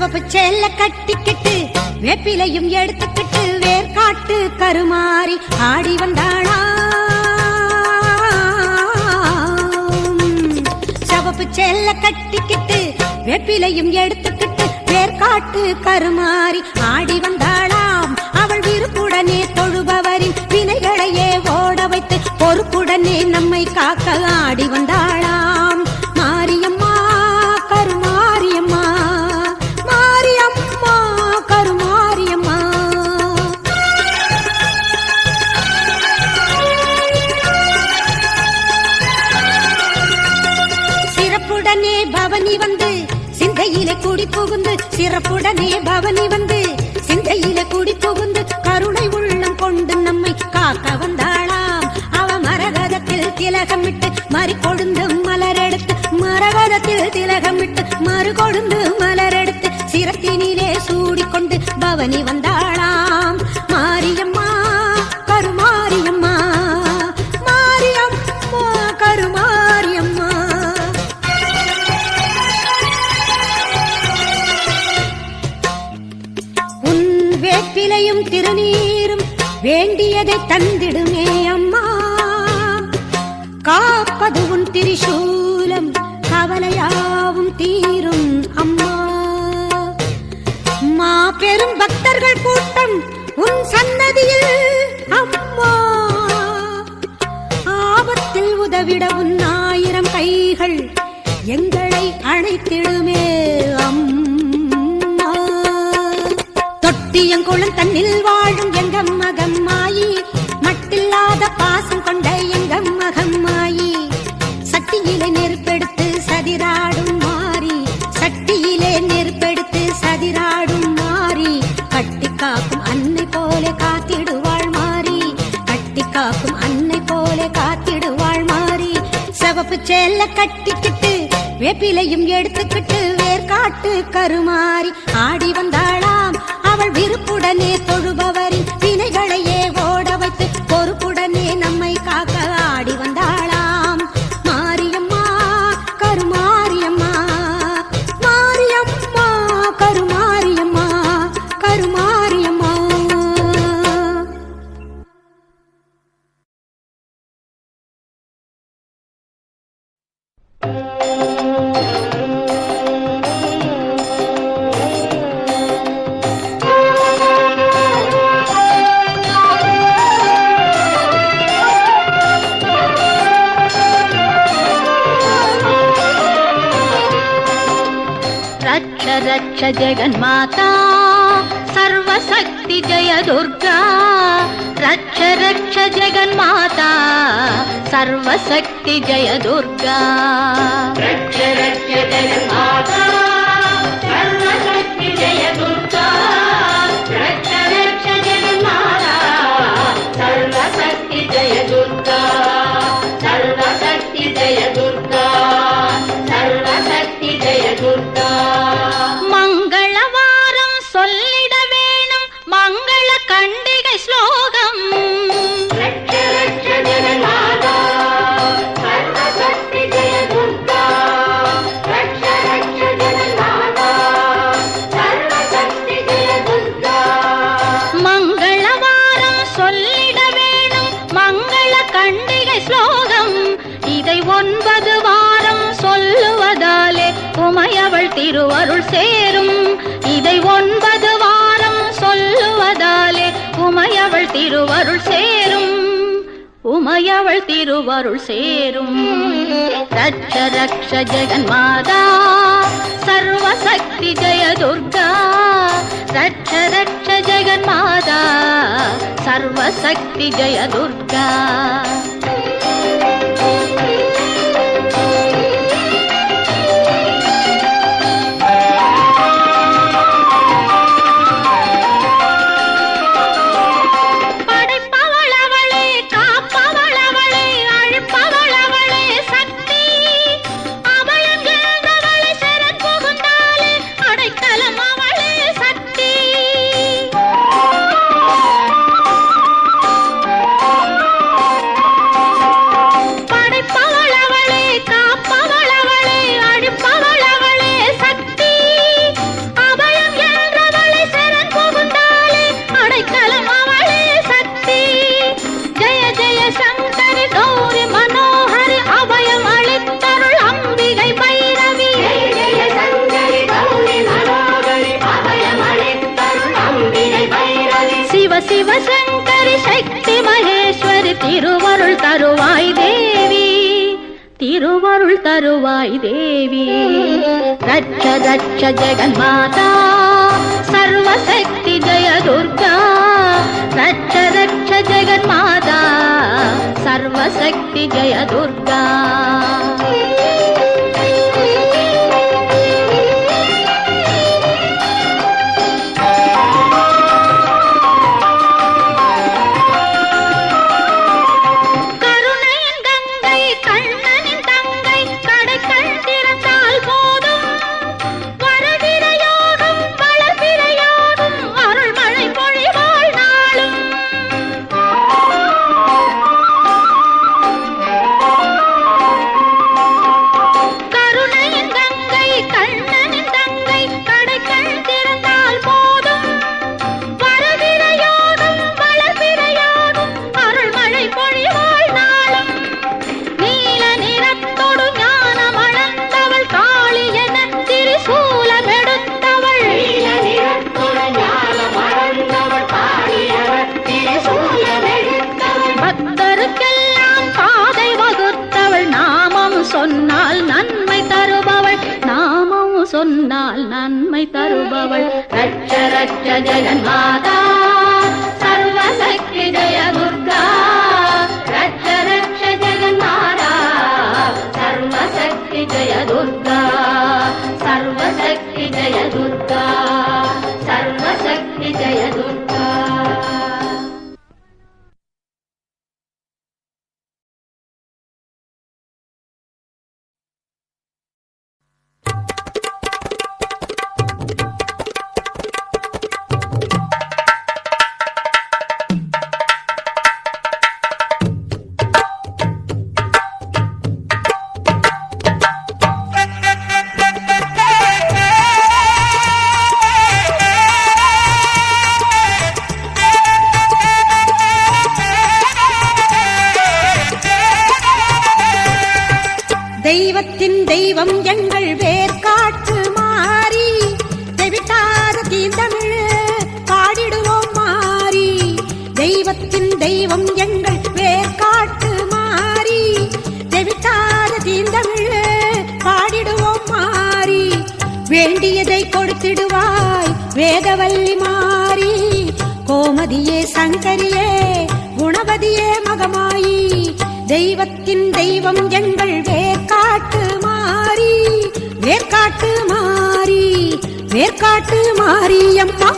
சிவப்பு சேல கட்டிக்கிட்டு வேப்பிலையும் எடுத்துக்கிட்டு வேர்காட்டு கருமாறி ஆடி வந்தாளா. சிவப்பு சேல கட்டிக்கிட்டு வேப்பிலையும் எடுத்துக்கிட்டு வேர்காட்டு கருமாறி ஆடி வந்தாளாம். அவள் விருப்புடனே தொழுபவரின் வினைகளையே ஓட வைத்து பொறுப்புடனே நம்மை காக்க ஆடி வந்தாளாம். மாரியம்மா கருமாரியம்மா, மாரியம்மா கருமாரியம்மா. சிறப்புடனே பவனி வந்து சிந்தையிலே கூடி புகுந்து, சிறப்புடனே பவனி வந்து சிந்தையிலே கூடி புகுந்து கருணை உள்ளம் கொண்டு நம்மை காக்க வந்தாளாம். அவ மரகதத்தில் திலகமிட்டு மறு கொழுந்து மலரெடுத்து, மரகதத்தில் திலகமிட்டு மறு கொழுந்து மலரெடுத்து சிரத்தினிலே சூடிக்கொண்டு பவனி வந்தாளாம். மாரியம்மா கருமாரியம்மா, மாரியம்மா கருமாரியம்மா. உன் வேப்பிலையும் திருநீரும் வேண்டியதை தந்திடுமே அம்மா. காப்பது உன் திரிசூலம் கவலையாவும் தீரும் அம்மா. மாபெரும் பக்தர்கள் கூட்டம் உன் சன்னதியில் அம்மா. ஆபத்தில் உதவிட உன் 1000 கைகள் எங்களை அழைத்திடுமே அம்மா. தொட்டியங்குளம் தன்னில் வாழும் எங்க மகம்மாயி, மட்டில்லாத பாசம் கொண்ட எங்க மகம்மாயி. சட்டியிலே நெருப்பெடுத்து சதிராடும் மாறி, சட்டியிலே நெருப்பெடுத்து சதிராடும் மாறி. கட்டி காக்கும் அன்னை போல காத்திடுவாள் மாறி, கட்டி காக்கும் அன்னை போல காத்திடுவாள் மாறி. சிவப்பு சேல கட்டிக்கிட்டு வேப்பிலையும் எடுத்துக்கிட்டு வேர்காட்டு கருமாறி ஆடி வந்தாளாம். அவள் விருப்புடனே தொழுபவரின் வினைகளையே ஓட வைத்து பொறுப்புடனே நம்மை காக்க ஆடி வந்தாளாம். மாரியம்மா கருமாரியம்மா, மாரியம்மா கருமாரியம்மா, கருமாரியம்மா. रक्ष जगन्माता सर्वशक्ति जय दुर्गा. रक्ष रक्ष जगन्माता सर्वशक्ति जय दुर्गा. रक्ष रक्ष जगन्माता सर्वशक्ति जय दुर्गा. रक्ष रक्ष जगन्माता सर्वशक्ति जय दुर्गा. सर्वशक्ति जय दुर्गा. सर्वशक्ति जय दुर्गा. मंगलवारम சொல்லிட வேணும் மங்கள கண்டிகை ஸ்லோகம். ரட்ச ரட்ச ஜெகன்மாதா சர்வசக்தி ஜெய துர்கா. ரட்ச ரட்ச ஜெகன்மாதா சர்வசக்தி ஜெய துர்கா. மங்களவாரம் சொல்லிட வேணும் மங்கள கண்டிகை ஸ்லோகம். இதை 9 வாரம் சொல்லுவதாலே உமையவள் திருவருள் சேரும். இதை 9 வாரம் சொல்லுவதாலே உமையவள் திருவருள் சேரும். உமையவள் திருவருள் சேரும். ரட்ச ரக்ஷ ஜெகன்மாதா சர்வசக்தி ஜெய துர்கா. ரட்ச ரக்ஷ ஜெகன்மாதா சர்வசக்தி ஜெய துர்கா. திருவருள் தருவாய் தேவி. ரட்ச ரட்ச ஜெகன்மாதா சர்வசக்தி ஜெய துர்கா. ரட்ச ரட்ச ஜெகன்மாதா சர்வசக்தி ஜெய துர்கா. சொன்னால் நன்மை தருபவள். ரட்ச ரட்ச ஜெகன்மாதா சர்வசக்தி ஜெய துர்கா. ரட்ச ரட்ச ஜெகன்மாதா சர்வசக்தி ஜெய துர்கா. சர்வசக்தி ஜெய துர்கா. சர்வசக்தி ஜெய துர்கா. தெய்வத்தின் தெய்வம் எங்கள் வேர்காட்டு மாறி. தெவிட்டாத தீந்தமிழ் பாடிடுவோம் மாறி. தெய்வத்தின் தெய்வம் எங்கள் வேர்காட்டு மாறி. தெவிட்டாத தீந்தமிழ் பாடிடுவோம் மாறி. வேண்டியதை கொடுத்திடுவாய் வேதவல்லி மாறி. கோமதியே சங்கரியே குணவதியே மகமாயி. தெய்வத்தின் தெய்வம் எங்கள் வேர்காட்டு மாறி. வேர்காட்டு மாறி. வேர்காட்டு மாரியம்மா.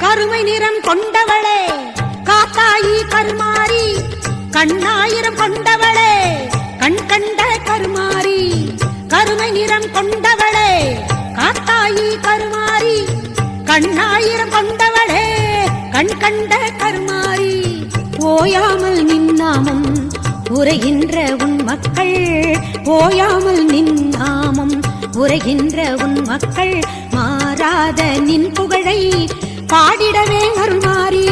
கருமை நிறம் கொண்டவளே காத்தாயி கருமாரி. கண்ணாயிரம் கொண்டவளே கண் கண்ட கருமாரி. கருமை நிறம் கொண்டவளே காத்தாயி கருமாரி. கண்ணாயிரம் கொண்டவளே கண் கண்ட கருமாரி. ஓயாமல் நின்னாமம் உரைகின்ற உன் மக்கள். ஓயாமல் நின்னாமம் உரைகின்ற உன் மக்கள். மாறாத நின் புகழை பாடிடவே அருள்மாரி.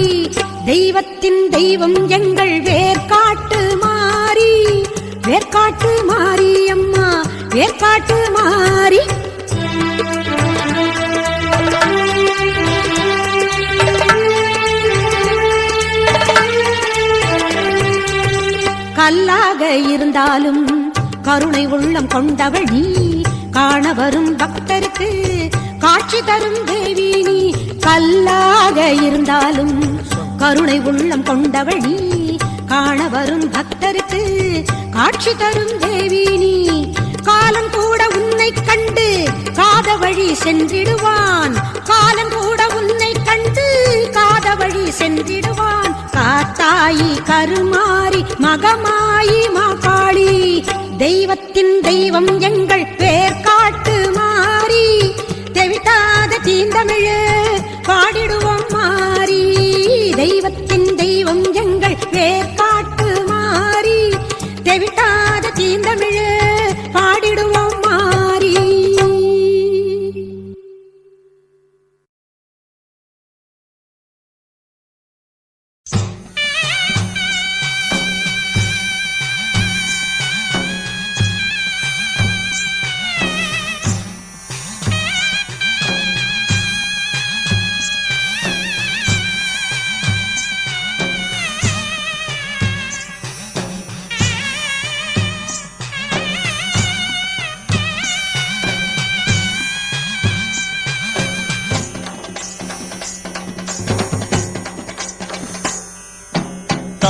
தெய்வத்தின் தெய்வம் எங்கள் வேர்காட்டு மாறி. வேர்காட்டு மாரி அம்மா. வேர்காட்டு மாறி. கல்லாக இருந்தாலும் கருணை உள்ளம் கொண்டவள் நீ. காண வரும் பக்தருக்கு காட்சி தரும் தேவி நீ. கல்லாக இருந்தாலும் கருணை உள்ளம் கொண்டவள் நீ. காண வரும் பக்தருக்கு காட்சி தரும் தேவி நீ. காலம் கூட உன்னை கண்டு காத வழி சென்றிடுவான். காலம் கூட உன்னை கண்டு காத வழி சென்றிடுவான். காத்தாயி கருமாரி மகமாயி மாகாளி. தெய்வத்தின் தெய்வம் எங்கள் வேர்காட்டு மாறி. தெவிட்டாத தீந்தமிழ் பாடிடுவோம் மாறி. தெய்வத்தின் தெய்வம் எங்கள் வேர்காட்டு மாறி. தெவிட்டாத தீந்தமிழ் பாடிடுவோம் மாறி.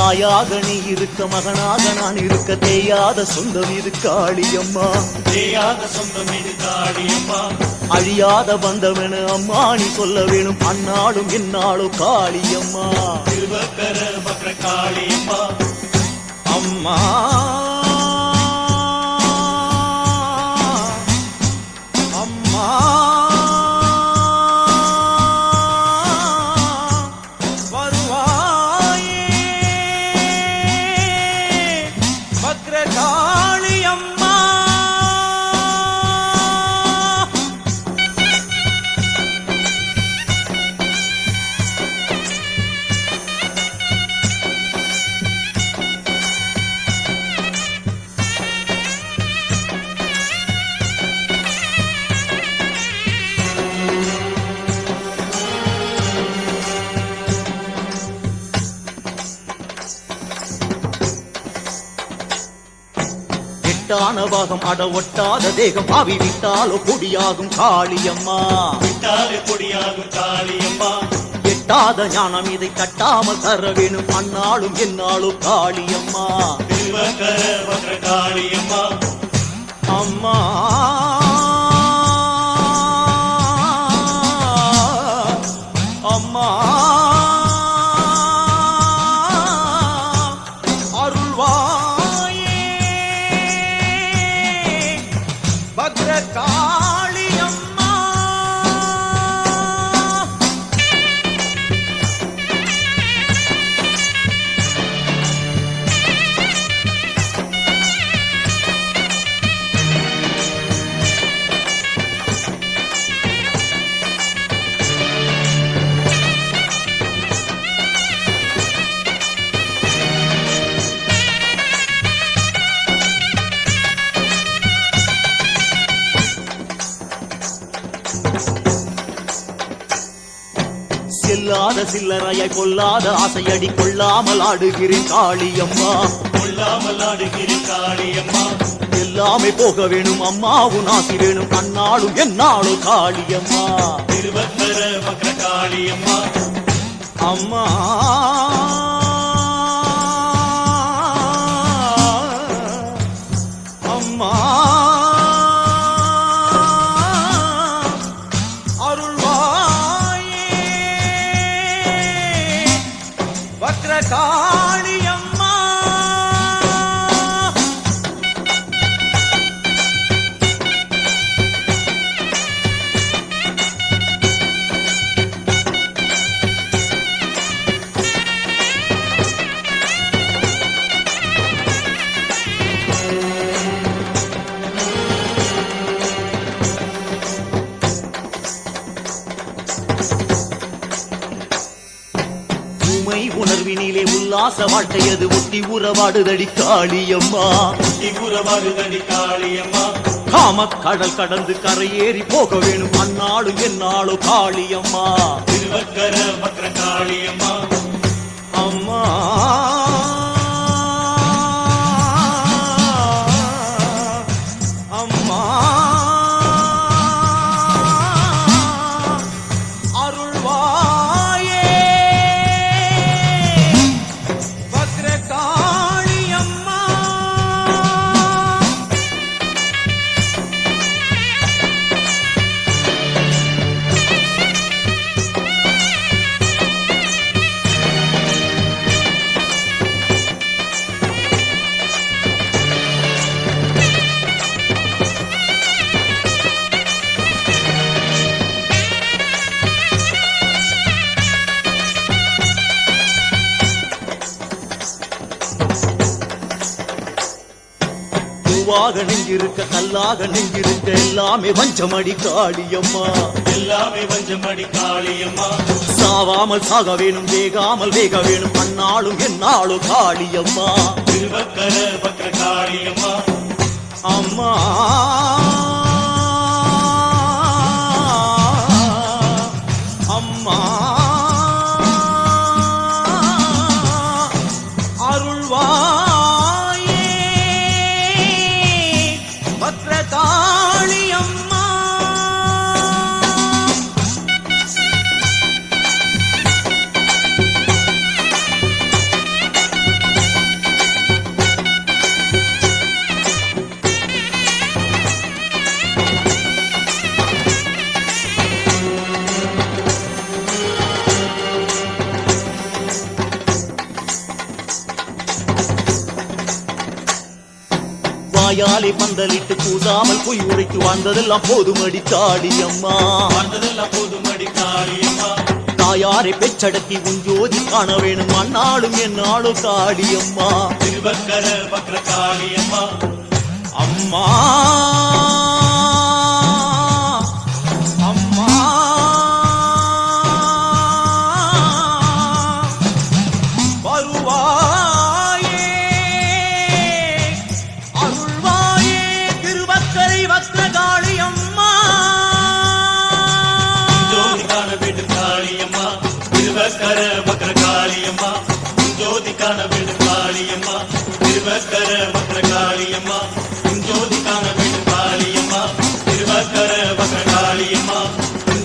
தாயாக நீ இருக்க மகனாக நான் இருக்க தேயாத சொந்தம் இது காளியம்மா தேயாத சொந்தம் இது காளியம்மா அழியாத பந்தமென அம்மா நீ சொல்ல வேணும் அந்நாளும் எந்நாளும் காளியம்மா திருவக்கர வக்ர காளியம்மா அம்மா அம்மா வருவாயே வக்ரகாளி அம்மா எட்டான பாகம் அட ஒட்டாத தேகம் ஆவி விட்டாலோ பொடியாகும் காளியம்மா விட்டாலே பொடியாகும் காளியம்மா எட்டாத ஞானம் இதை கட்டாமல் தர வேணும் அந்நாளும் எந்நாளும் காளியம்மா திருவக்கர வக்ர காளியம்மா அம்மா அம்மா அருள்வாயே பத்ரகாளி அம்மா செல்லாத சில்லறையாய் கொல்லாத ஆசையடி கொள்ளாமல் ஆடுகிறேன் காளியம்மா கொள்ளாமல் ஆடுகிற காளியம்மா எல்லாமே போக வேணும் அம்மாவும் ஆசி வேணும் அந்நாளும் எந்நாளும் காளியம்மா திருவக்கர வக்ர காளியம்மா அம்மா அம்மா அருள்வாயே வக்ரகாளி அம்மா உமை உணர்வினிலே உல்லாச வாழ்க்கையது ஒட்டி உறவாடுதடி காளியம்மா உறவாடுதடி காளியம்மா காமக் கடல் கடந்து கரையேறி போக வேணும் அந்நாளும் எந்நாளும் காளியம்மா திருவக்கர வக்ர காளியம்மா அம்மா அம்மா அருள்வாயே வக்ரகாளி அம்மா பூவாக நெஞ்சிருக்க கல்லாக நெஞ்சிருக்க எல்லாமே வஞ்சமடி காளியம்மா எல்லாமே வஞ்சமடி காளியம்மா சாவாமல் சாக வேணும் வேகாமல் வேக வேணும் அந்நாளும் எந்நாளும் காளியம்மா திருவக்கர வக்ர காளியம்மா அம்மா அம்மா அருள்வாயே வக்ரகாளி அம்மா கையாலே பந்தலிட்டு கூசாமல் பொய் உரைத்து வாழ்ந்ததெல்லாம் போதுமடி காளியம்மா. வாழ்ந்ததெல்லாம் போதுமடி காளியம்மா. தாயாரை பெற்றடக்கி உன் ஜோதி காண வேணும் அந்நாளும் என்னாலும் காளியம்மா. திருவக்கர வக்ர காளியம்மா. அம்மா அம்மா வருவாயே அருள்வாயே திருவக்கரை வக்ர காளியம்மா. ஜோதி காண வேண்டும் காளியம்மா. திருவக்கர வக்ர காளியம்மா. ஜோதி காண வேண்டும் காளியம்மா. திருவக்கர வக்ர காளியம்மா. ஜோதி காண வேண்டும் காளியம்மா. திருவக்கர வக்ர காளியம்மா.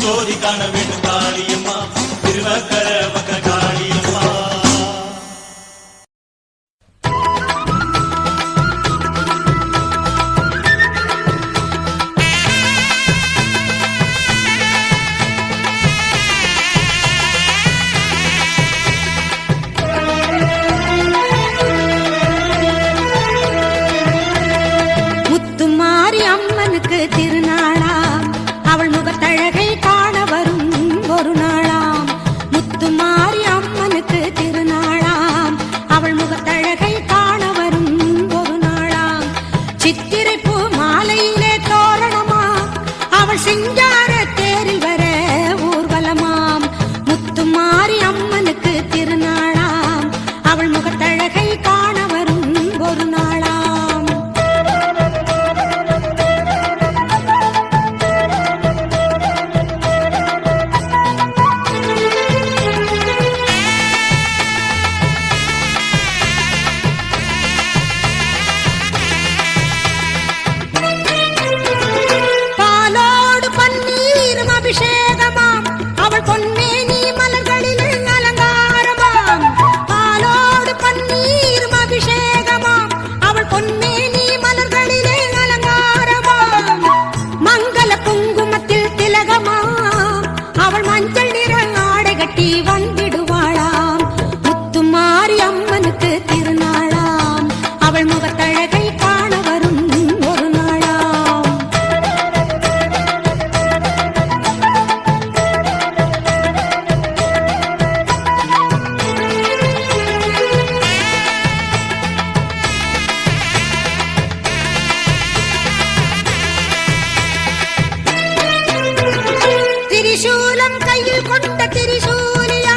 ஜோதி காண வேண்டும் காளியம்மா. திருவக்கர வக்ர காளியம்மா. முத்துமாரி அம்மனுக்கு திருநாளாம் அவள் முகத்தழகை காண வரும் ஒரு நாளாம். முத்துமாரி அம்மனுக்கு திருநாளாம் அவள் முகத்தழகை காண வரும் ஒரு நாளாம். சித்திரை பூ மாலையிலே தோரணமா அவள் சிங்கார தேரில் வர ஊர்வலமாம். முத்துமாரி அம்மனுக்கு திருநாளாம் அவள் முகத்தழகை காண வரும் ஒரு நாளாம். பாலோடு பன்னீரும் அபிஷேகமாம் அவள் பொன்னேனி மலர்களிலே அலங்காரமாம். பாலோடு பன்னீரும் அபிஷேகமாம் அவள் பொன்னேனி மலர்களிலே அலங்காரமாம். மங்கள குங்குமத்தில் திலகமாம் அவள் மஞ்சள் நிற ஆடை கட்டி வந்திடுவாளாம். முத்துமாரி அம்மனுக்கு திருநாளாம் அவள் முகத்தழகை காண வரும் ஒரு நாளாம். திரிசூலம் கையில் கொண்ட திரிசூலியா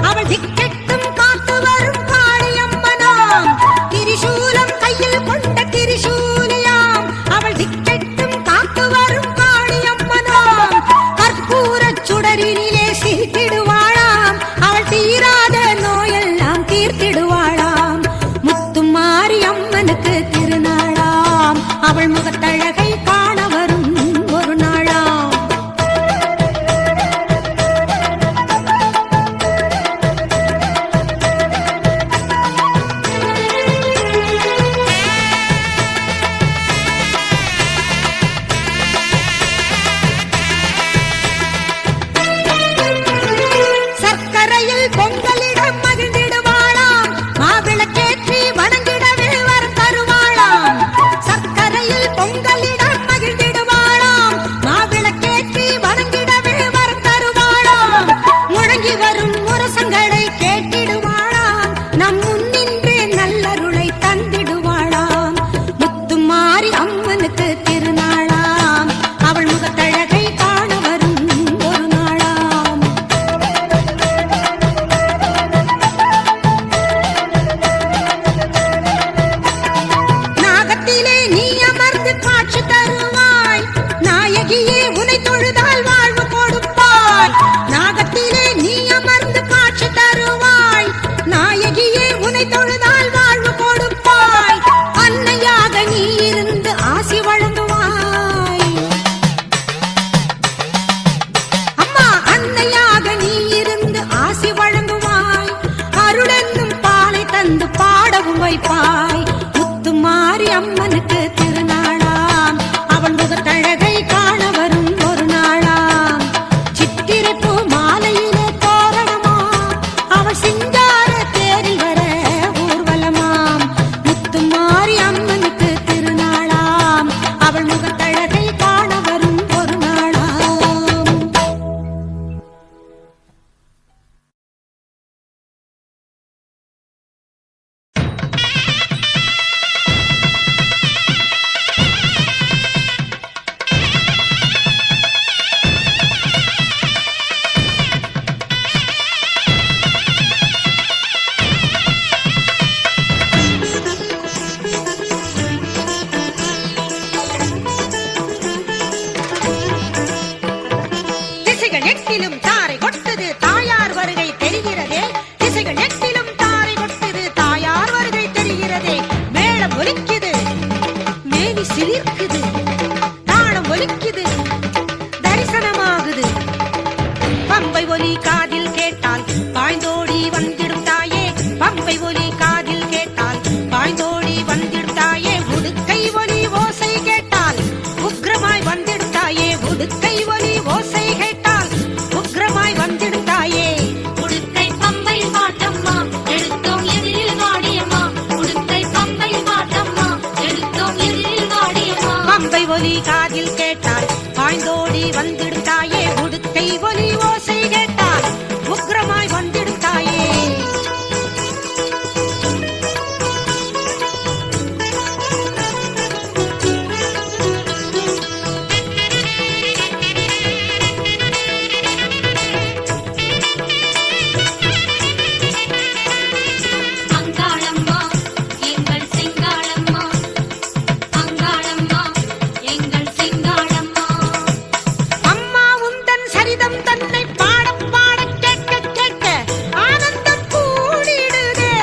அவள் திக்கெட்டும் காத்து வரும் காளியம்மனாம். திரிசூலம் கையில் கொண்ட திரிசூலியாம் அவள் திக்கெட்டும் காத்து வரும் காளியம்மனாம். கற்பூரச் சுடரினிலே சிரித்திடுவாளாம் அவள் தீராத நோயெல்லாம் தீர்த்திடுவாளாம். முத்துமாரி அம்மனுக்கு திருநாளாம் அவள் முகத்தழகை காண வரும் ஒரு நாளாம். சர்க்கரையில் பொங்கலிடம் மகிழ்ந்திடுவாளாம் மாவிளக்கேற்றி வணங்கிடவே வரம் தருவாளாம். சர்க்கரையில் பொங்கலிடம் மகிழ்ந்திடுவாளாம் மாவிளக்கேற்றி வணங்கிடவே வரம் தருவாளாம். முழங்கி வரும் முரசங்களை கேட்டிடுவாளாம் நம் முன்னின்றே நல்லருளை தந்திடுவாளாம். முத்துமாரி அம்மனுக்கு திருநாளாம் அவள் முகத்தழகை காண வரும் ஒரு நாளாம். நாகத்திலே நீ அமர்ந்து காட்சி தருவாய் நாயகியே உனை தொழுதால் வாழ்வு கொடுப்பாய். நாகத்திலே நீ அமர்ந்து காட்சி தருவாய் நாயகியே உனை தொழுதால் வாழ்வு கொடுப்பாய். அன்னையாக நீ இருந்து ஆசி வழங்குவாய். அம்மா அன்னையாக நீ இருந்து ஆசி வழங்குவாய். அருளென்னும் பாலை தந்து பாடவும் வைப்பாய். முத்துமாரி அம்மனுக்கு திருநாளாம் அவள் முகத்தழகை காண வரும் ஒரு நாளாம். சித்திரை பூ மாலையிலே தோரணமா அவள் சிங்கார தேரில் வர ஊர்வலமாம். முத்துமாரி அம்மனுக்கு திருநாளாம் எட்டிலும் தாரை கொட்டுது தாயார் வருகை தெரிகிறதே திசைகள் எட்டிலும் தாரை கொட்டுது தாயார் வருகை தெரிகிறதே மேளம் ஒலிக்குது மேனி சிலிர்க்குது தாளம் ஒலிக்குது தரிசனமாகுது பம்பை ஒலி காதில் கேட்டால் பாய்ந்தோடி வந்திடும் தாயே பம்பை ஒலி காதில் கேட்டால் பாய்ந்தோடி வந்திடும் தாயே உடுக்கை ஒலி ஓசை கேட்டால் உக்ரமாய் வந்திடும் தாயே உடுக்கை ஒலி ஓசை கேட்டால் உக்ரமாய் வந்திடும் தாயே உடுக்கை பம்பை பாட்டம்மா எடுத்தோம் எதிரில் வாடியம்மா உடுக்கை பம்பை பாட்டம்மா எடுத்தோம் எதிரில் வாடியம்மா பம்பை ஒலி காதில் கேட்டால் பாய்ந்தோடி வந்திடும் தாயே உடுக்கை ஒலி ஓசை கேட்டால் உக்ரமாய் வந்திடும் தாயே அங்காளம்மா எங்கள் செங்காளம்மா அங்காளம்மா எங்கள் செங்காளம்மா அம்மா உந்தன் சரிதம் தன்னை பாடப் பாடக் கேட்க கேட்க ஆனந்தம் கூடிடுதே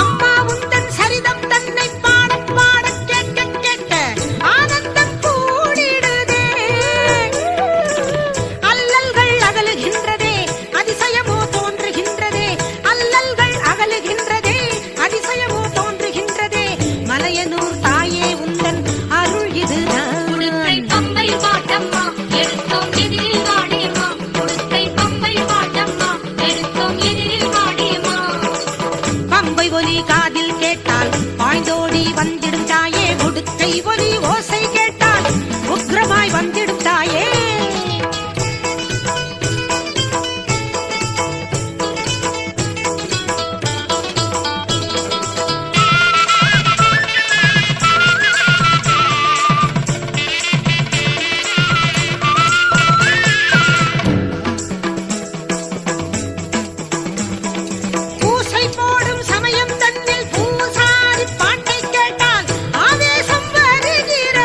அம்மா உந்தன் சரிதம் தன்னை பாடப் பாடக் கேட்க கேட்க ஆனந்தம் கூடிடுதே அல்லல்கள் அகலுகின்றதே அதிசயமோ தோன்றுகின்றதே அல்லல்கள் அகலுகின்றதே அதிசயமோ தோன்றுகின்றதே மலையனூர் தாயே உந்தன் அருள் இதுதான் உடுக்கை பம்பை பாட்டம்மா எடுத்தோம் எதிரில் வாடியம்மா உடுக்கை பம்பை பாட்டம்மா எடுத்தோம் எதிரில் வாடியம்மா பம்பை ஒலி காதில் கேட்டால் பாய்ந்தோடி வந்திடும் தாயே உடுக்கை ஒலி ஓசை கேட்டால் உக்ரமாய் வந்திடும் தாயே பூசை போடும் சமயம் தன்னில் பூசாரி பாட்டை கேட்டால் ஆவேசம் வருகிறது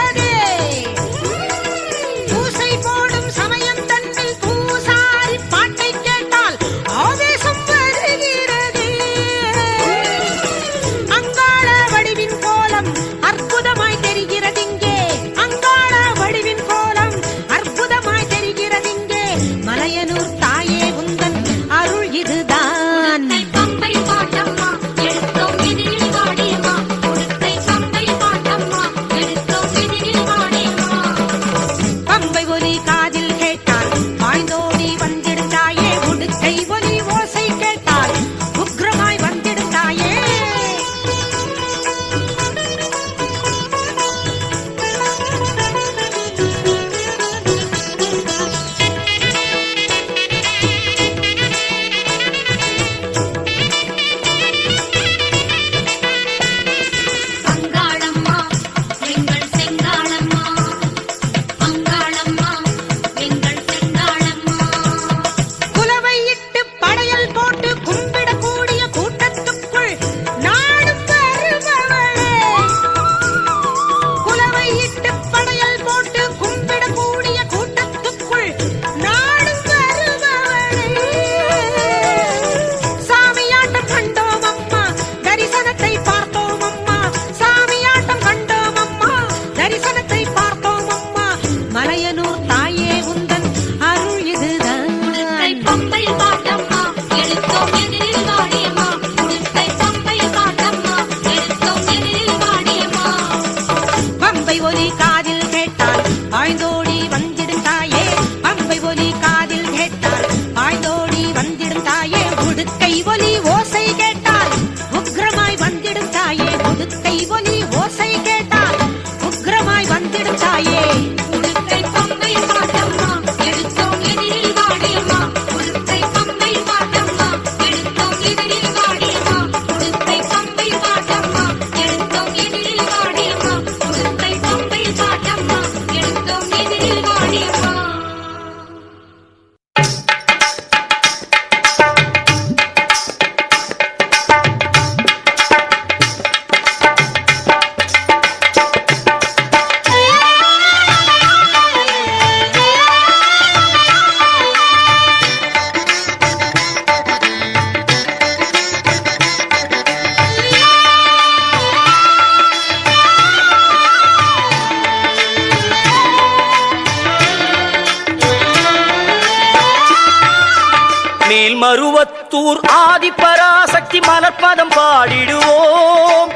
மேல்மருவத்தூர் ஆதிபராசக்தி மலர்பதம் பாடிடுவோம்.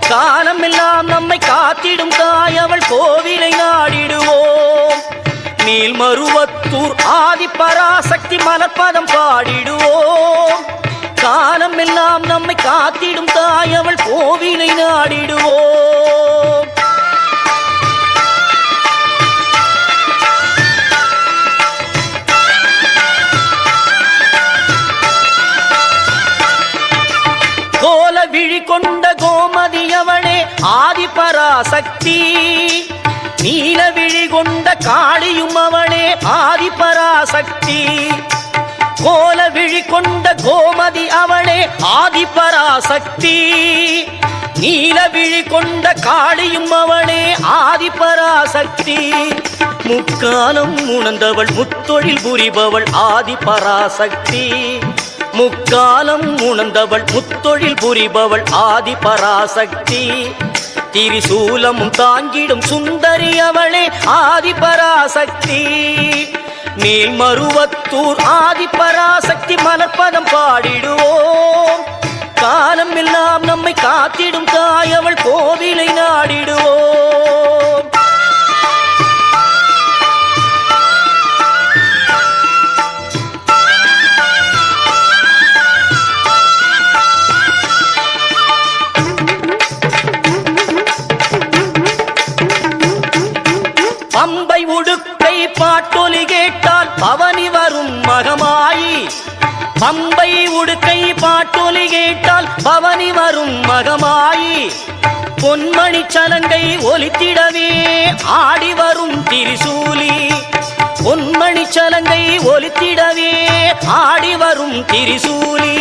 காலமெல்லாம் நம்மை காத்திடும் தாய் அவள் கோவிலை நாடிடுவோம். மேல்மருவத்தூர் ஆதிபராசக்தி மலர்பதம் பாடிடுவோம். காலமெல்லாம் நம்மை காத்திடும் தாய் அவள் கோவிலை நாடிடுவோம். கோல விழி கொண்ட கோமதி அவளே ஆதிபராசக்தி. நீல விழி கொண்ட காளியும் அவளே ஆதிபராசக்தி. கோல விழி கொண்ட கோமதி அவளே ஆதிபராசக்தி. நீல விழி கொண்ட காளியும் அவளே ஆதிபராசக்தி. முக்காலம் உணர்ந்தவள் முத்தொழில் புரிபவள் ஆதிபராசக்தி. முக்காலம் உணர்ந்தவள் முத்தொழில் புரிபவள் ஆதிபராசக்தி. திரிசூலமும் தாங்கிடும் சுந்தரி அவளே ஆதிபராசக்தி. மேல்மருவத்தூர் ஆதிபராசக்தி மலர்பதம் பாடிடுவோம். காலம் எல்லாம் நம்மை காத்திடும் தாய் அவள் கோவிலை நாடிடுவோம். பம்பை உடுக்கை பாட்டொலி கேட்டால் பவனி வரும் மகமாயி. பம்பை உடுக்கை பாட்டொலி கேட்டால் பவனி வரும் மகமாயி. பொன்மணி சலங்கை ஒலித்திடவே ஆடி வரும் திரிசூலி. பொன்மணி சலங்கை ஒலித்திடவே ஆடி வரும் திரிசூலி.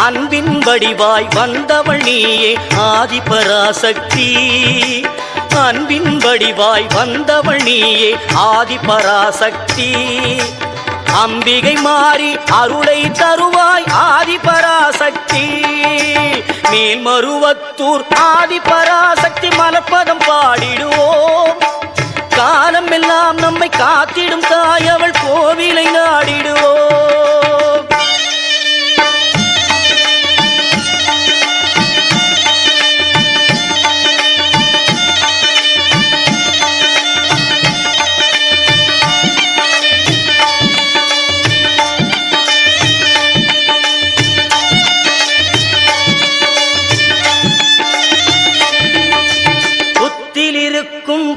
அன்பின் வடிவாய் வந்தவள் நீயே ஆதிபராசக்தி. அன்பின் வடிவாய் வந்தவள் நீயே ஆதிபராசக்தி. அம்பிகை மாறி அருளை தருவாய் ஆதிபராசக்தி. மேல்மருவத்தூர் ஆதிபராசக்தி மலர்பதம் பாடிடுவோம். காலம் எல்லாம் நம்மை காத்திடும் தாய் அவள் கோவிலை நாடிடுவோம்.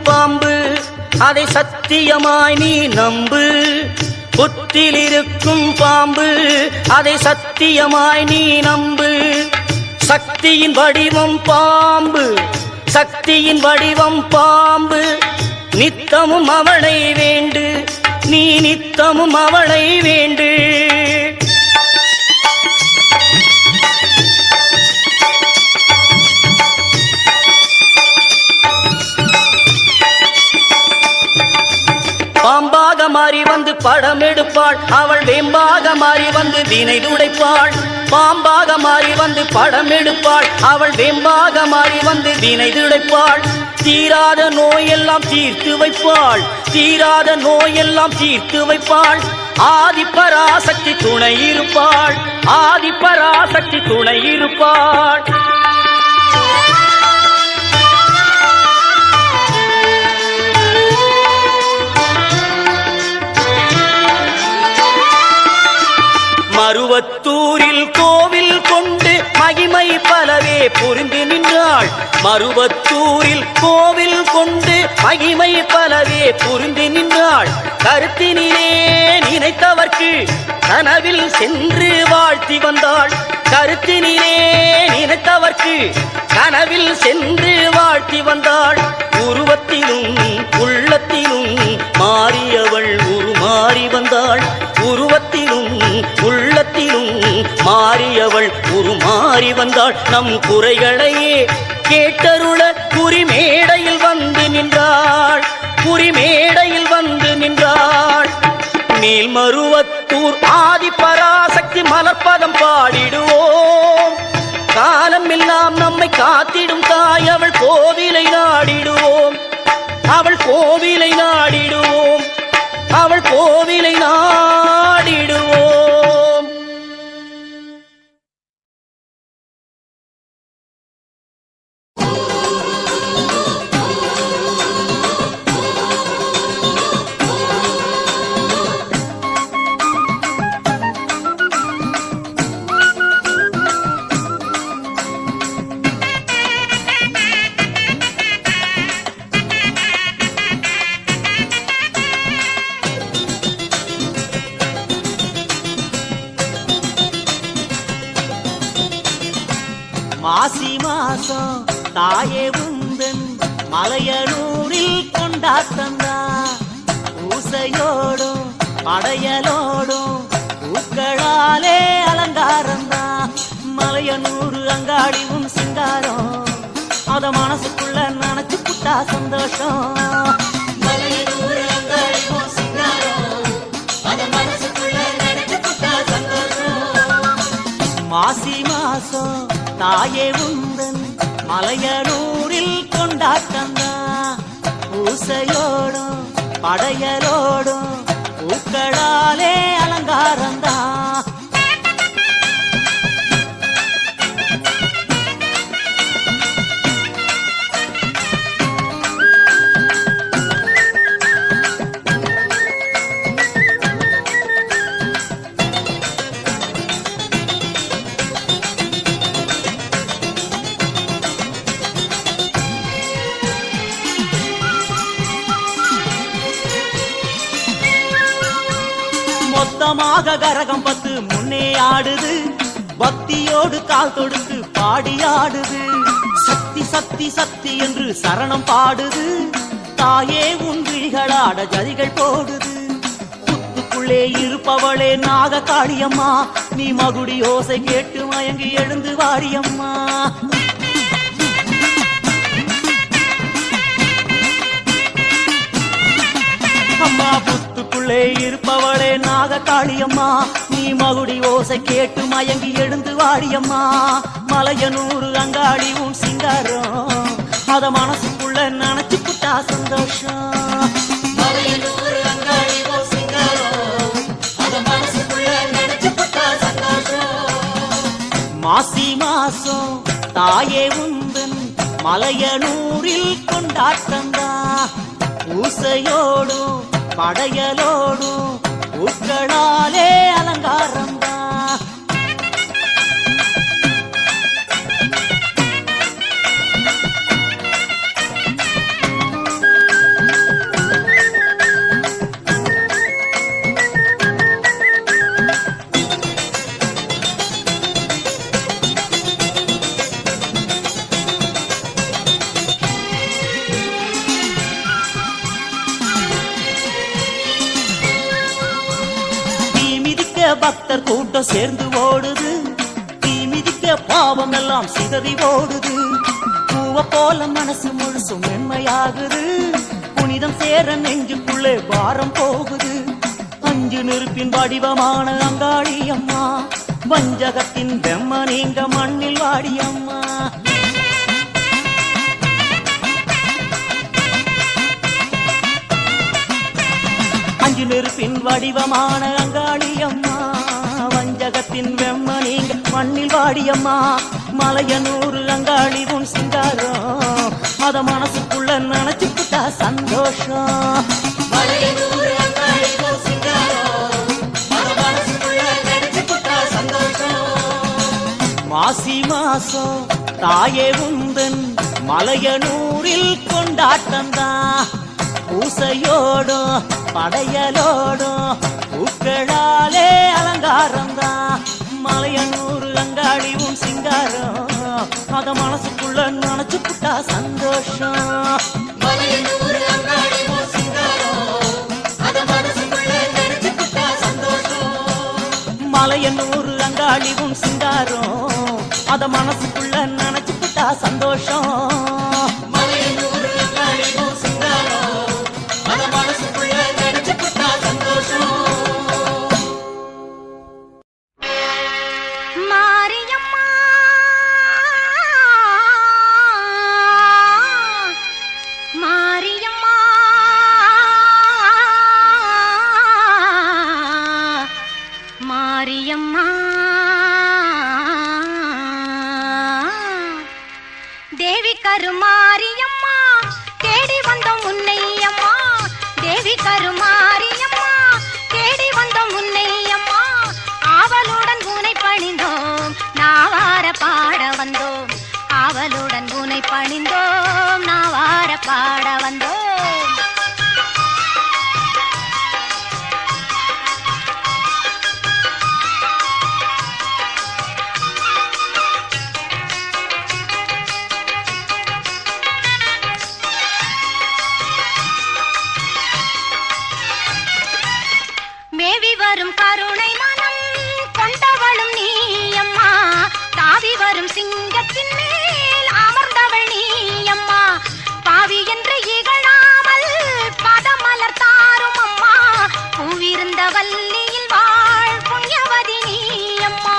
பாம்பு அதை சத்தியமாய் நீ நம்பு. புத்தில் இருக்கும் பாம்பு அதை சத்தியமாய் நீ நம்பு. சக்தியின் வடிவம் பாம்பு, சக்தியின் வடிவம் பாம்பு. நித்தமும் அவளை வேண்டு, நீ நித்தமும் அவளை வேண்டு. பாம்பாக மாறி வந்து படம் எடுப்பாள் அவள். வேம்பாக மாறி வந்து வினை துடைப்பாள். பாம்பாக மாறி வந்து படம் எடுப்பாள் அவள். வேம்பாக மாறி வந்து வினை துடைப்பாள். தீராத நோயெல்லாம் தீர்த்து வைப்பாள். தீராத நோயெல்லாம் தீர்த்து வைப்பாள். ஆதிபராசக்தி துணை இருப்பாள். ஆதிபராசக்தி துணை இருப்பாள். மருவத்தூரில் கோவில் கொண்டு மகிமை பலவே புரிந்து நின்றாள். மருவத்தூரில் கோவில் கொண்டு மகிமை பலவே புரிந்து நின்றாள். கருத்தினிலே நினைத்தவர்க்கு கனவில் சென்று வாழ்த்தி வந்தாள். கருத்தினிலே நினைத்தவர்க்கு கனவில் சென்று வாழ்த்தி வந்தாள். உருவத்திலும் உள்ளத்திலும் மாறியவள் உருமாறி வந்தாள். உருவத்திலும் உள்ளத்திலும் மாறியவள் உருமாறி வந்தாள். நம் குறைகளையே கேட்டருள குறிமேடையில் வந்து நின்றாள். குறிமேடையில் வந்து நின்றாள். மேல்மருவத்தூர் ஆதிபராசக்தி மலர்பதம் பாடிடுவோம். காலம் எல்லாம் நம்மை காத்திடும் தாய் அவள் கோவிலை நாடிடுவோம். அவள் கோவிலை நாடிடுவோம். அவள் கோவிலை நாடிடுவோம். மாசி மாசம் தாயே உந்தன் மலையனூரில் கொண்டாட்டந்தா பூசையோடும் படையலோடும் பூக்களாலே அலங்காரந்தா மலையனூர் அங்காடி உன் சிங்காரம் அத மனசுக்குள்ள நினைச்சு புட்டா சந்தோஷம் மலையனூர் அங்காடி உன் சிங்காரம் அத மனசுக்குள்ள நினைச்சு புட்டா சந்தோஷம் மாசி மாசம் தாயே உந்தன் மலையனூரில் கொண்டாட்டந்தா பூசையோடும் படையலோடும் பூக்களாலே அலங்காரந்தா மொத்தமாக கரகம் பத்து முன்னே ஆடுது பக்தியோடு கால் தொடுத்து பாடி ஆடுது சக்தி சக்தி சக்தி என்று சரணம் பாடுது தாயே உன் விழிகளாட ஜதிகள் போடுது புத்துக்குள்ளே இருப்பவளே நாக காளியம்மா நீ மகுடி ஓசை கேட்டு மயங்கி எழுந்து வாடியம்மா அம்மா புத்துக்குள்ளே இருப்பவளே நாக காளியம்மா நீ மகுடி ஓசை கேட்டு மயங்கி எழுந்து வாடியம்மா மலையனூர் அங்காடி உன் சிங்காரம் அத மனசுக்குள்ள நினைச்சு புட்டா சந்தோஷம் மலையனூர் அங்காடி உன் சிங்காரம் அத மனசுக்குள்ள நினைச்சு புட்டா சந்தோஷம் மாசி மாசம் தாயே உந்தன் மலையனூரில் கொண்டாட்டந்தா பூசையோடும் படையலோடும் பூக்களாலே அலங்காரந்தா பக்தர் கூட்டம் சேர்ந்து ஓடுது தீ மிதிக்க பாவம் எல்லாம் சிதறி ஓடுது பூவ போல மனசு முழுசும் மென்மையாகுது புனிதம் சேர நெஞ்சுக்குள்ளே பாரம் போகுது அஞ்சு நெருப்பின் வடிவமான அங்காளி அம்மா வஞ்சகத்தின் வெம்ம நீங்க மண்ணில் வாடியம்மா அஞ்சு நெருப்பின் வடிவமான அங்காளி அம்மா வஞ்சகத்தின் வெம்ம நீங்க மண்ணில் வாடியம்மா மலையனூர் அங்காளி உன் சிங்காரம் அத மனசுக்குள்ள நினைச்சு புட்டா சந்தோஷம் மலையனூர் அங்காளி உன் சிங்காரம் அத மனசுக்குள்ள நினைச்சு புட்டா சந்தோஷம் மாசி மாசம் தாயே உந்தன் மலையனூரில் கொண்டாட்டந்தா பூசையோடும் படையலோடும் பூக்களாலே அலங்காரந்தா மலையனூர் அங்காளி உன் சிங்காரம் அத மனசுக்குள்ள நினைச்சு புட்டா சந்தோஷம் மலையனூர் அங்காளி உன் சிங்காரம் அத மனசுக்குள்ள நினைச்சு புட்டா சந்தோஷம் மலையனூர் அங்காளி உன் சிங்காரம் அத மனசுக்குள்ள நினைச்சு புட்டா சந்தோஷம் மலையனூர் அங்காளி உன் சிங்காரம் அத மனசுக்குள்ள நினைச்சு புட்டா சந்தோஷம் மாரியம்மா மாரியம்மா மாரியம்மா தேவி கருமாரியம்மா தேடி வந்தோம் உன்னையம்மா தேவி கருமாரியம்மா தேடி வந்தோம் உன்னையம்மா ஆவலுடன் உனை பணிந்தோம் நாவார பாட வந்தோம் ஆவலுடன் உனை பணிந்தோம் நாவார பாட வந்தோம் வரும் கருணை மனம் கொண்டவளும் நீயம்மா தாவி வரும் சிங்கத்தின் மேல் அமர்ந்தவள் நீயம்மா பாவி என்று இகழாமல் பதமலர் தாரும் அம்மா பூவிருந்த வல்லியில் வாழ் புண்ணியவதி நீயம்மா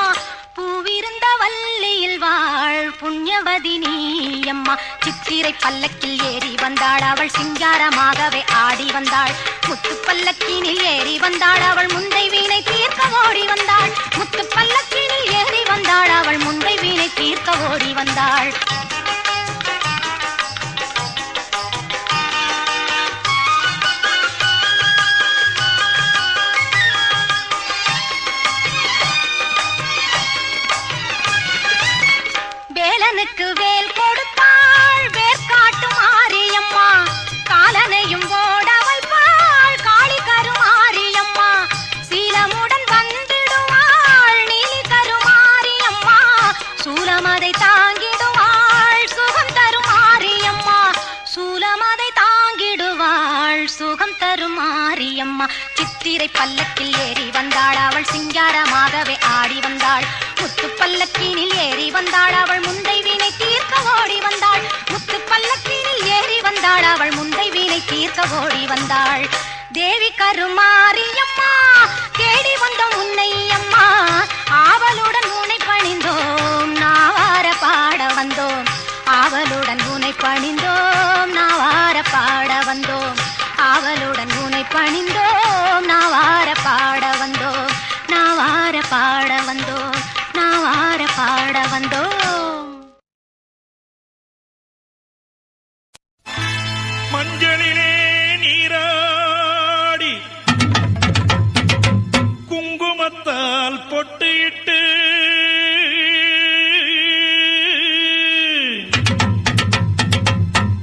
பூவிருந்த வல்லியில் வாழ் புண்ணியவதி நீயம்மா சித்திரை பல்லக்கில் ஏறி வந்தாள் அவள் சிங்காரமாகவே ஆடி வந்தாள் முத்து பல்லக்கினில் ஏறி வந்தாள் அவள் முந்தை வீணை தீர்க்க ஓடி வந்தாள் முத்து பல்லக்கினில் ஏறி வந்தாள் அவள் முந்தை வீணை தீர்க்க ஓடி வந்தாள் வேலனுக்கு வேல் கொடுத்தாள் வேர்காட்டு மாரியம்மா காலனையும் ஓடவள் பாள் காளி கருமாரியம்மா சீலமுடன் வந்திடுவாள் நீலி கருமாரியம்மா சூலமதை தாங்கிடுவாள் சுகம் தருமாரியம்மா சூலமதை தாங்கிடுவாள் சுகம் தருமாரியம்மா சித்திரை பல்லக்கில் ஏறி வந்தாள் அவள் சிங்காரமாகவே ஆடி வந்தாள் முத்து பல்லக்கினில் ஏறி வந்தாள் அவள் முந்தை வீணை தீர்க்க ஓடி வந்தாள் முத்து பல்லக்கினில் ஏறி வந்தாள் அவள் முந்தை வீணை தீர்க்க ஓடி வந்தாள் தேவி கருமாரியம்மா தேடி வந்தோம் உன்னை அம்மா ஆவலுடன் உன்னை பணிந்தோம் நாவார பாட வந்தோம் ஆவலுடன் உன்னை பணிந்தோம் நாவார பாட வந்தோம் ஆவலுடன் உன்னை பணிந்தோம் நாவார பாட வந்தோம் நாவார பாட வந்தோம் நாவார பாட வந்தோம் மஞ்சளிலே நீராடி குங்குமத்தால் பொட்டிட்டு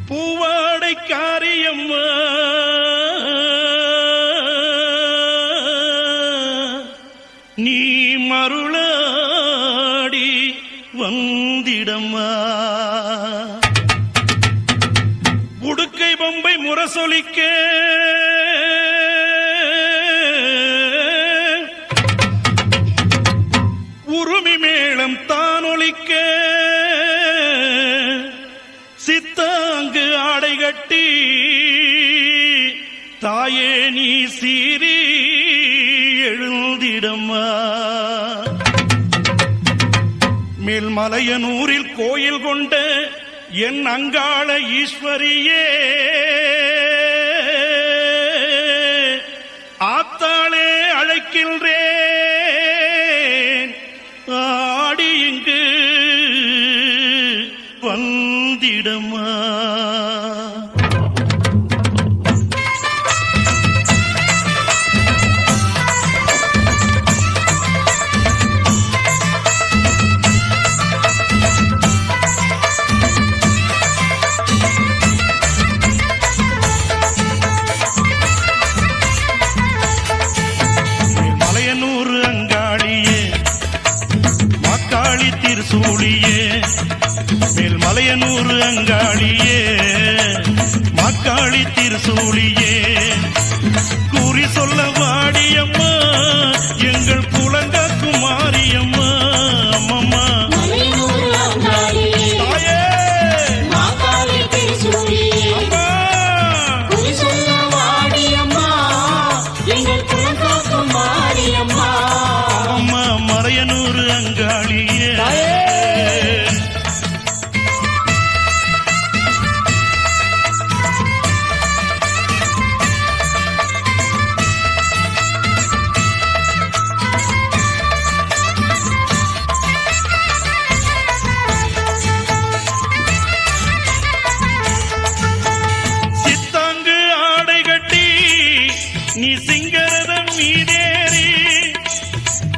பூவாடை காரியம்மா நீ மருளாடி வந்திடம்மா உடுக்கை பொம்பை முரசொலிக்க உருமி மேளம் தானொலிக்க சித்தாங்கு ஆடை கட்டி தாயே நீ சீறி எழுந்திடம்மா மேல்மலையனூரில் கோயில் கொண்ட என் அங்காள ஈஸ்வரியே ஆத்தாளே அழைக்கின்றேன் ஆடி இங்கு வந்திடம்மா சூழியே மேல்மலையனூர் அங்காளியே மாக்காளி திருசூழியே கூறி சொல்ல வாடியம்மா எங்கள் குலங்காக்கும் மாரியம்மா அம்மம்மா தாயே அம்மா மலையனூர் அங்காளியே நீ சிங்கரதம் மீதேறி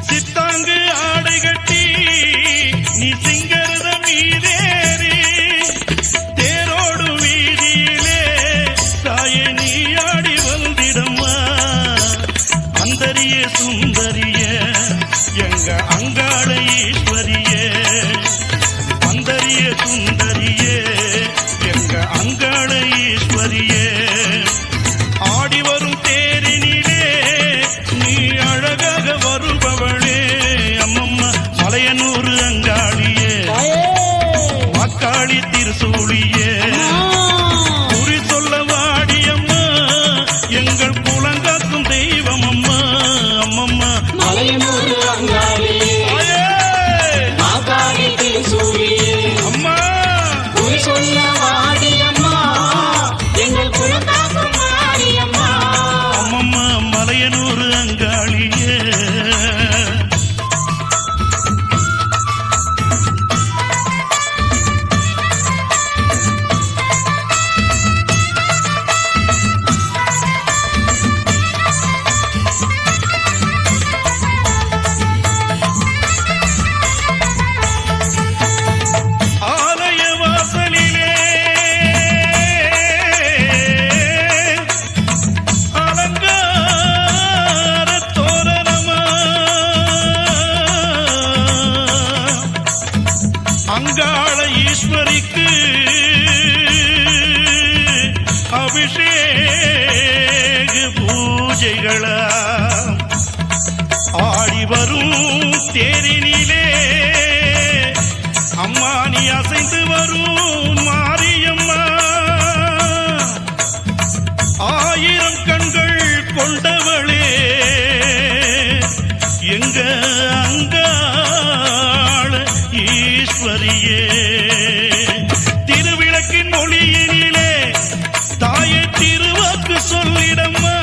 சித்தாங்கு ஆடை கட்டி நீ சிங்கரதம் மீதேறி தேரோடு வீதியிலே தாயே நீ ஆடி வந்திடம்மா அந்தரிய சுந்தரிய எங்க அங்காள ஈஸ்வரியே அந்தரிய சுந்தரியே எங்க அங்காள ஈஸ்வரியே ஆடி வரும் தேரினிலே நீ அழகாக மலையனூர் அங்காளியே மாகாளி திருசூலியே அம்மா குறி சொல்ல வாடியம்மா எங்கள் குலகாக்கும் மாரியம்மா அம்மம்மா மலையனூர் அங்காளியே ஆலய வாசலிலே அலங்கார தோரணமா அங்காள ஈஸ்வரிக்கு அபிஷேக பூஜைகளா ஆடி வரும் தேரினிலே அம்மா நீ அசைந்து வரும் மாரியம்மா ஆயிரம் கண்கள் கொண்டவளே எங்க அங்காள ஈஸ்வரியே திருவிளக்கின் ஒளியினிலே தாயே திருவாக்கு சொல்லிடம்மா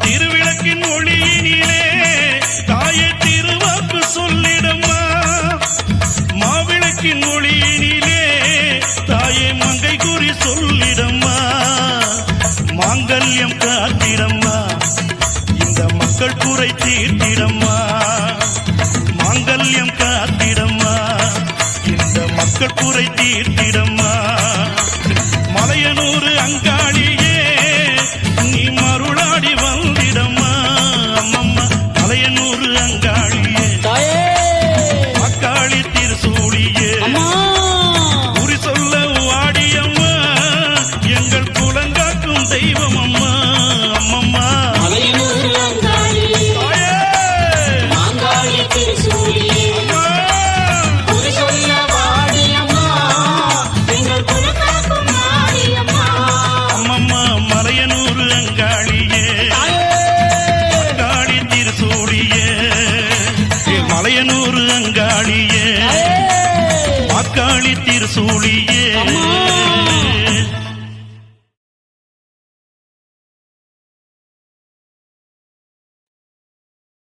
திருவிளக்கின் ஒளியினிலே தாயே திருவாக்கு சொல்லிடம்மா மாவிளக்கின் ஒளியினிலே தாயே மங்கை குறி சொல்லிடம்மா மாங்கல்யம் காத்திடம்மா இந்த மக்கள் குறை தீர்த்திடம்மா மாங்கல்யம் காத்திடம்மா இந்த மக்கள் குறை தீர்த்திடம்மா மலையனூர் அங்காளியே நீ மருளாடி வந்திடம்மா அம்மம்மா மலையனூர் அங்காளியே அக்காளி திருசூலியே குறி சொல்ல வாடியம்மா எங்கள் குலங்காக்கும் தெய்வம் அம்மா அம்மம்மா மலையனூர் அங்காளியே மாங்காளி திருசூலியே குறி சொல்ல வாடியம்மா எங்கள் குலகாக்கும் மாரியம்மா அம்மம்மா மலையனூர் அங்காளியே அக்காளி திருசூலியே மலையனூர் அங்காளியே அக்காளி திருசூலியே